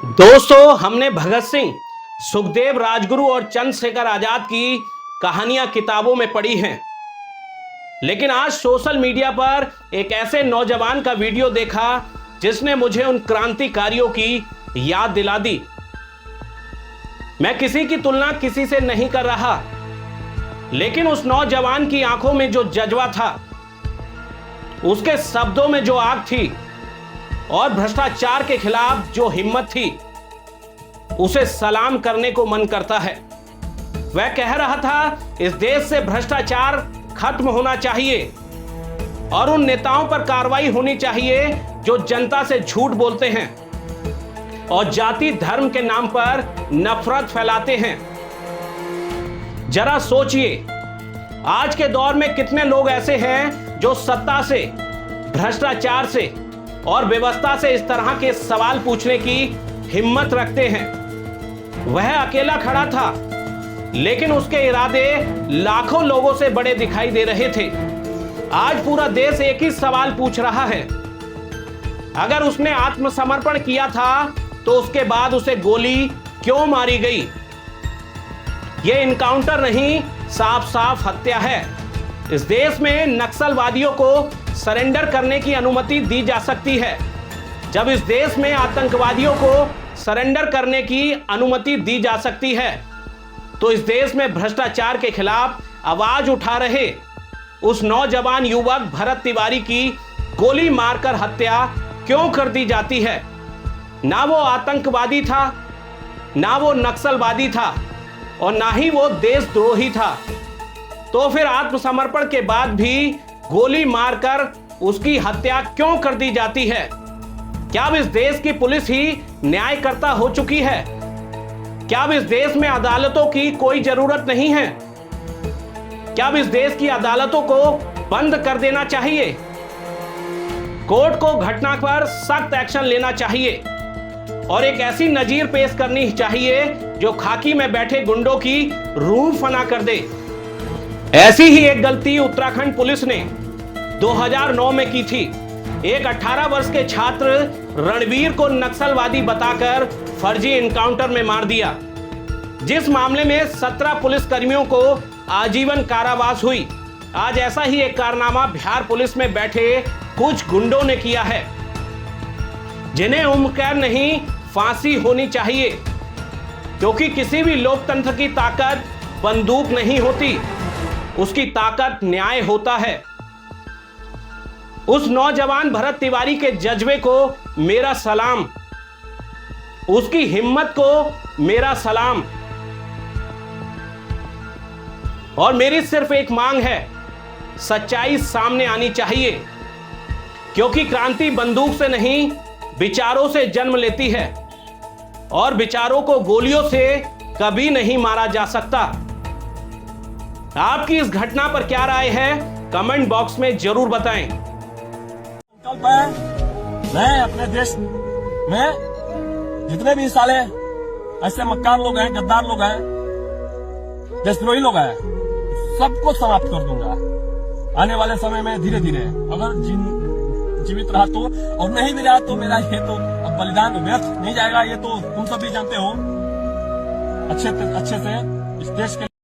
दोस्तों, हमने भगत सिंह, सुखदेव, राजगुरु और चंद्रशेखर आजाद की कहानियां किताबों में पढ़ी हैं, लेकिन आज सोशल मीडिया पर एक ऐसे नौजवान का वीडियो देखा जिसने मुझे उन क्रांतिकारियों की याद दिला दी। मैं किसी की तुलना किसी से नहीं कर रहा, लेकिन उस नौजवान की आंखों में जो जज्बा था, उसके शब्दों में जो आग थी और भ्रष्टाचार के खिलाफ जो हिम्मत थी, उसे सलाम करने को मन करता है। वह कह रहा था, इस देश से भ्रष्टाचार खत्म होना चाहिए और उन नेताओं पर कार्रवाई होनी चाहिए जो जनता से झूठ बोलते हैं और जाति धर्म के नाम पर नफरत फैलाते हैं। जरा सोचिए, आज के दौर में कितने लोग ऐसे हैं जो सत्ता से, भ्रष्टाचार से और व्यवस्था से इस तरह के सवाल पूछने की हिम्मत रखते हैं। वह अकेला खड़ा था, लेकिन उसके इरादे लाखों लोगों से बड़े दिखाई दे रहे थे। आज पूरा देश एक ही सवाल पूछ रहा है, अगर उसने आत्मसमर्पण किया था तो उसके बाद उसे गोली क्यों मारी गई? यह इनकाउंटर नहीं, साफ साफ हत्या है। इस देश में नक्सलवादियों को सरेंडर करने की अनुमति दी जा सकती है। जब इस देश में आतंकवादियों को सरेंडर करने की अनुमति दी जा सकती है, तो इस देश में भ्रष्टाचार के खिलाफ आवाज उठा रहे उस नौजवान युवक भरत तिवारी की गोली मारकर हत्या क्यों कर दी जाती है? ना वो आतंकवादी था, ना वो नक्सलवादी था और ना ही वो देशद्रोही था। तो फिर आत्मसमर्पण के बाद भी गोली मारकर उसकी हत्या क्यों कर दी जाती है? क्या अब इस देश की पुलिस ही न्यायकर्ता हो चुकी है? क्या अब इस देश में अदालतों की कोई जरूरत नहीं है? क्या अब इस देश की अदालतों को बंद कर देना चाहिए? कोर्ट को घटना पर सख्त एक्शन लेना चाहिए और एक ऐसी नजीर पेश करनी चाहिए जो खाकी में बैठे गुंडों की रूह फना कर दे। ऐसी ही एक गलती उत्तराखंड पुलिस ने 2009 में की थी। एक 18 वर्ष के छात्र रणवीर को नक्सलवादी बताकर फर्जी एनकाउंटर में मार दिया, जिस मामले में 17 पुलिसकर्मियों को आजीवन कारावास हुई। आज ऐसा ही एक कारनामा बिहार पुलिस में बैठे कुछ गुंडों ने किया है, जिन्हें उम्र कैद नहीं, फांसी होनी चाहिए, क्योंकि किसी भी लोकतंत्र की ताकत बंदूक नहीं होती, उसकी ताकत न्याय होता है। उस नौजवान भरत तिवारी के जज्बे को मेरा सलाम, उसकी हिम्मत को मेरा सलाम। और मेरी सिर्फ एक मांग है, सच्चाई सामने आनी चाहिए, क्योंकि क्रांति बंदूक से नहीं, विचारों से जन्म लेती है और विचारों को गोलियों से कभी नहीं मारा जा सकता। आपकी इस घटना पर क्या राय है, कमेंट बॉक्स में जरूर बताएं। संकल्प है, मैं अपने देश में जितने भी साले ऐसे मक्कार लोग हैं, गद्दार लोग हैं, देशद्रोही लोग हैं, सबको समाप्त कर दूंगा आने वाले समय में धीरे धीरे। अगर जीवित रहा तो, और नहीं भी रहा तो मेरा ये तो अब बलिदान व्यर्थ नहीं जाएगा। ये तो तुम सब भी जानते हो अच्छे से इस देश के